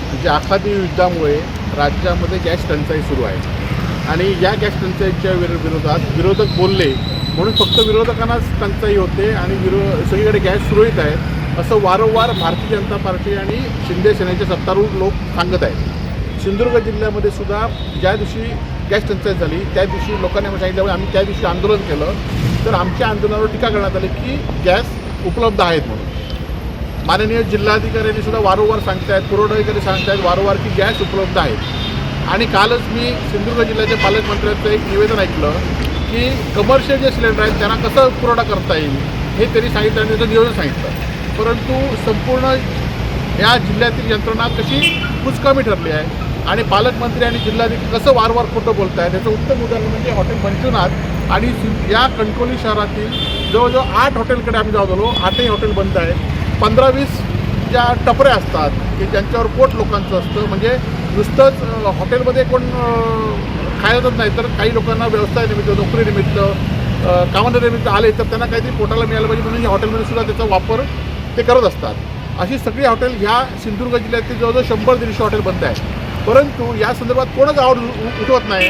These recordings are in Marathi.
म्हणजे आखाती युद्धामुळे राज्यामध्ये गॅस टंचाई सुरू आहे आणि या गॅस टंचाईच्या विरोधात विरोधक बोलले म्हणून फक्त विरोधकांनाच टंचाई होते आणि सगळीकडे गॅस सुरळीत आहेत असं वारंवार भारतीय जनता पार्टी आणि शिंदे सेनेचे सत्तारूढ लोक सांगत आहेत. सिंधुदुर्ग जिल्ह्यामध्ये सुद्धा ज्या दिवशी गॅस टंचाई झाली त्या दिवशी लोकांनी सांगितल्यामुळे आम्ही त्या दिवशी आंदोलन केलं. तर आमच्या आंदोलनावर टीका करण्यात आली की गॅस उपलब्ध आहेत म्हणून. माननीय जिल्हाधिकाऱ्यांनी सुद्धा वारंवार सांगतायत, पुरवठाधिकारी सांगतायत वारंवार की गॅस उपलब्ध आहेत. आणि कालच मी सिंधुदुर्ग जिल्ह्याच्या पालकमंत्र्यांचं एक निवेदन ऐकलं की कमर्शियल जे सिलेंडर आहेत त्यांना कसं पुरवठा करता येईल हे त्यांनी सांगितलं आणि त्याचं नियोजन सांगितलं. परंतु संपूर्ण या जिल्ह्यातील यंत्रणा कशी कुचकामी ठरली आहे आणि पालकमंत्री आणि जिल्हाधिकारी कसं वारंवार खोटं बोलत आहेत त्याचं उत्तम उदाहरण म्हणजे हॉटेल मंजुनाथ. आणि या कणकवली शहरातील जवळजवळ 8 हॉटेलकडे आम्ही जाऊन आलो. 8ही हॉटेल बंद आहेत. 15-20 ज्या टपऱ्या असतात की ज्यांच्यावर पोट लोकांचं असतं, म्हणजे नुसतंच हॉटेलमध्ये कोण खायला जात नाही तर काही लोकांना व्यवसायानिमित्त, नोकरीनिमित्त, कामानिमित्त आले तर त्यांना काहीतरी पोटाला मिळालं पाहिजे म्हणून या हॉटेलमध्ये सुद्धा त्याचा वापर ते करत असतात. अशी सगळी हॉटेल ह्या सिंधुदुर्ग जिल्ह्यातील जवळजवळ 100-150 हॉटेल बंद आहेत. परंतु या संदर्भात कोणच आवाज उठवत नाही.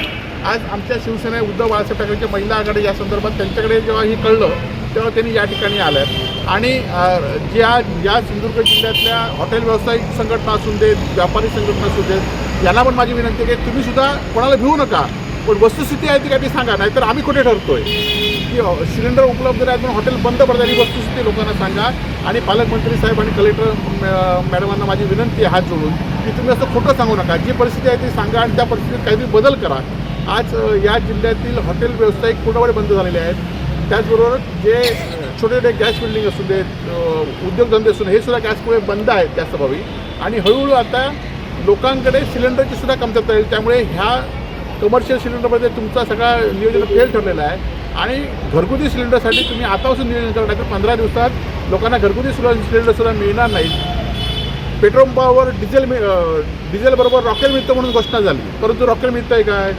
आज आमच्या शिवसेना उद्धव बाळासाहेब ठाकरेंच्या महिला आघाडी या संदर्भात त्यांच्याकडे जेव्हा हे कळलं तेव्हा त्यांनी या ठिकाणी आल्यात आणि या सिंधुदुर्ग जिल्ह्यातल्या हॉटेल व्यावसायिक संघटना असून देत, व्यापारी संघटना असू देत, यांना पण माझी विनंती आहे की तुम्ही सुद्धा कोणाला भिवू नका, पण वस्तुस्थिती आहे ती काय ती सांगा, नाहीतर आम्ही कुठे ठरतोय की सिलेंडर उपलब्ध नाही म्हणून हॉटेल बंद पडतात ही वस्तुस्थिती लोकांना सांगा. आणि पालकमंत्री साहेब आणि कलेक्टर मॅडमांना माझी विनंती आहे हात जोडून की तुम्ही असं खोटं सांगू नका, जी परिस्थिती आहे ती सांगा आणि त्या परिस्थितीत काहीतरी बदल करा. आज या जिल्ह्यातील हॉटेल व्यावसायिक पूर्णपणे बंद झालेले आहेत. त्याचबरोबर जे छोटे छोटे गॅस बिल्डिंग असू देत, उद्योगधंदे असू हे सुद्धा गॅसमुळे बंद आहेत गॅसअभावी. आणि हळूहळू आता लोकांकडे सिलेंडरची सुद्धा कमतरता येईल. त्यामुळे ह्या कमर्शियल सिलेंडरमध्ये तुमचा सगळा नियोजन फेल ठरलेला आहे आणि घरगुती सिलेंडरसाठी तुम्ही आतापासून नियोजन करा, नाहीतर 15 दिवसात लोकांना घरगुती सिलेंडरसुद्धा मिळणार नाहीत. पेट्रोल पंपावर डिझेलबरोबर रॉकेल मिळतं म्हणून घोषणा झाली, परंतु रॉकेल मिळतं आहे काय?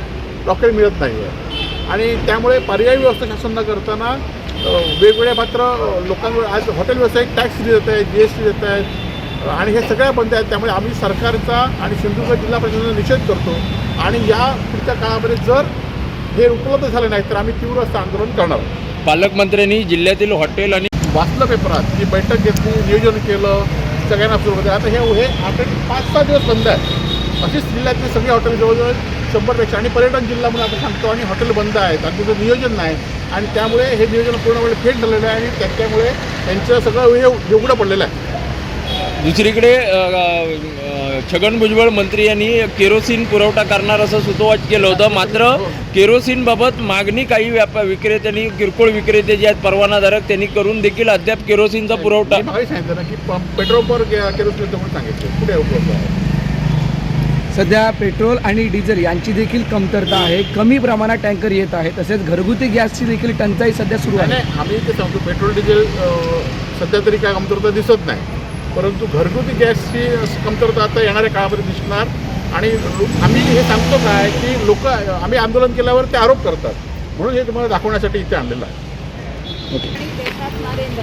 रॉकेल मिळत नाही आहे. आणि त्यामुळे पर्यायी व्यवस्था शासन न करताना वेगवेगळ्या मात्र लोकांवर आज हॉटेल व्यावसायिक टॅक्स दिले जात आहेत, GST देत आहेत आणि हे सगळ्या बंद आहेत. त्यामुळे आम्ही सरकारचा आणि सिंधुदुर्ग जिल्हा प्रशासनाचा निषेध करतो आणि या पुढच्या काळामध्ये जर हे उपलब्ध झालं नाही तर आम्ही तीव्र असं आंदोलन करणार. पालकमंत्र्यांनी जिल्ह्यातील हॉटेल आणि वाचलं पेपरात की बैठक घेतली, नियोजन केलं, सगळ्यांना सुरू होतं. आता हे हॉटेल 5-6 दिवस बंद आहे. अशीच जिल्ह्यातली सगळी हॉटेल जवळजवळ 100पेक्षा आणि पर्यटन जिल्हा म्हणून आपण सांगतो आणि हॉटेल बंद आहेत आणि तिथं नियोजन नाही आणि त्यामुळे हे नियोजन पूर्णपणे फेल झालेलं आहे आणि त्याच्यामुळे त्यांचं सगळं हे उघडं पडलेलं आहे. दुसरीकडे छगन भुजबळ मंत्री यांनी केरोसिन पुरवठा करणार असं सुतोवाच केलं होतं. मात्र केरोसिनबाबत मागणी काही विक्रेत्यांनी, किरकोळ विक्रेते जे आहेत परवानाधारक, त्यांनी करून देखील अद्याप केरोसिनचा पुरवठा. मागे सांगितलं ना की पेट्रोलवर केरोसिन म्हणून सांगितलं कुठे उपलब्ध आहे. सध्या पेट्रोल आणि डिझेल यांची देखील कमतरता आहे. कमी प्रमाणात टँकर येत आहे. तसेच घरगुती गॅसची देखील टंचाई सध्या सुरू आहे. आम्ही ते सांगतो पेट्रोल डिझेल सध्या तरी काय कमतरता दिसत नाही, परंतु घरगुती गॅसची कमतरता आता येणाऱ्या काळामध्ये दिसणार. आणि आम्ही हे सांगतो काय की लोक आम्ही आंदोलन केल्यावर ते आरोप करतात म्हणून हे तुम्हाला दाखवण्यासाठी इथे आणलेलं आहे. देशात नरेंद्र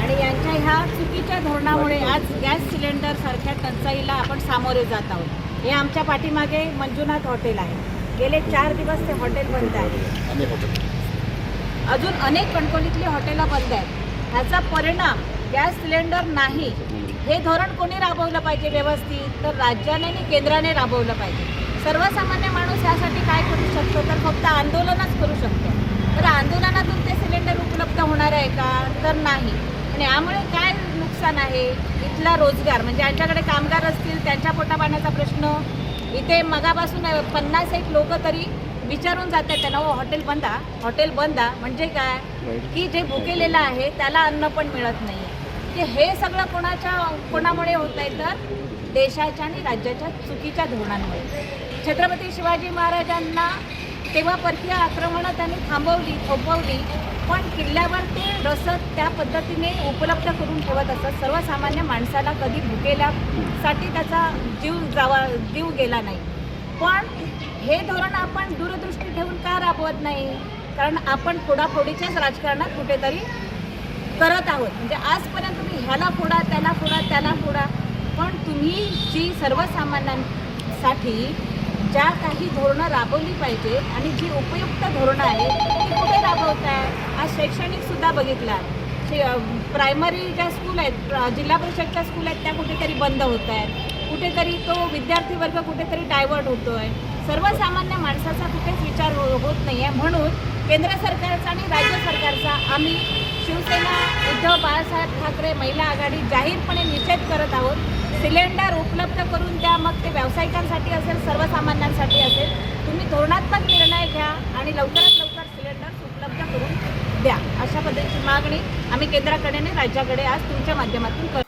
आणि यांच्या ह्या चुकीच्या धोरणामुळे आज गॅस सिलेंडर सारख्या टंचाईला आपण सामोरे जात आहोत. हे आमच्या पाठीमागे मंजुनाथ हॉटेल आहे. गेले 4 दिवस ते हॉटेल बंद आहे. अजून अनेक कणकवलीतली हॉटेलं बंद आहेत. ह्याचा परिणाम गॅस सिलेंडर नाही. हे धोरण कोणी राबवलं पाहिजे व्यवस्थित? तर राज्याने आणि केंद्राने राबवलं पाहिजे. सर्वसामान्य माणूस यासाठी काय करू शकतो? तर फक्त आंदोलनच करू शकतो. तर आंदोलनातून ते सिलेंडर उपलब्ध होणार आहे का? तर नाही. आणि यामुळे काय नुकसान आहे? इथला रोजगार, म्हणजे ज्यांच्याकडे कामगार असतील त्यांच्या पोटापाण्याचा प्रश्न. इथे मगापासून 50-1 लोक तरी विचारून जातात त्यांना, हॉटेल बंदा म्हणजे काय? की जे भुकेलेलं आहे त्याला अन्न पण मिळत नाही. की हे सगळं कोणामुळे होत आहे? तर देशाच्या आणि राज्याच्या चुकीच्या धोरणांमुळे. छत्रपती शिवाजी महाराजांना तेव्हा परकीय आक्रमणं त्यांनी थोपवली, पण किल्ल्यावर ते रसद त्या पद्धतीने उपलब्ध करून ठेवत असत. सर्वसामान्य माणसाला कधी भुकेल्यासाठी त्याचा जीव गेला नाही. पण हे धोरण आपण दूरदृष्टी ठेवून का राबवत नाही? कारण आपण फोडाफोडीच्याच राजकारणात कुठेतरी करत आहोत. म्हणजे आजपर्यंत तुम्ही ह्याला फोडा, त्याला फोडा, त्याला फोडा. पण तुम्ही जी सर्वसामान्यांसाठी ज्या काही धोरणं राबवली पाहिजे आणि जी उपयुक्त धोरणं आहेत ती कुठे राबवताय? आज शैक्षणिकसुद्धा बघितला, प्रायमरी ज्या स्कूल आहेत, जिल्हा परिषदच्या स्कूल आहेत त्या कुठेतरी बंद होत आहेत, कुठेतरी तो विद्यार्थी वर्ग कुठेतरी डायव्हर्ट होतो आहे, सर्वसामान्य माणसाचा कुठेच विचार होत नाही आहे. म्हणून केंद्र सरकारचा आणि राज्य सरकारचा आम्ही शिवसेना उद्धव बाळासाहेब ठाकरे महिला आघाडी जाहीरपणे निषेध करत आहोत. सिलेंडर उपलब्ध करून द्या, मग ते व्यावसायिकांसाठी असेल, सर्वसामान्यांसाठी असेल. तुम्ही धोरणात्मक निर्णय घ्या आणि लवकरात लवकर सिलेंडर उपलब्ध करून द्या. अशा पद्धतीची मागणी आम्ही केंद्राकडे आणि राज्याकडे आज तुमच्या माध्यमातून करतो.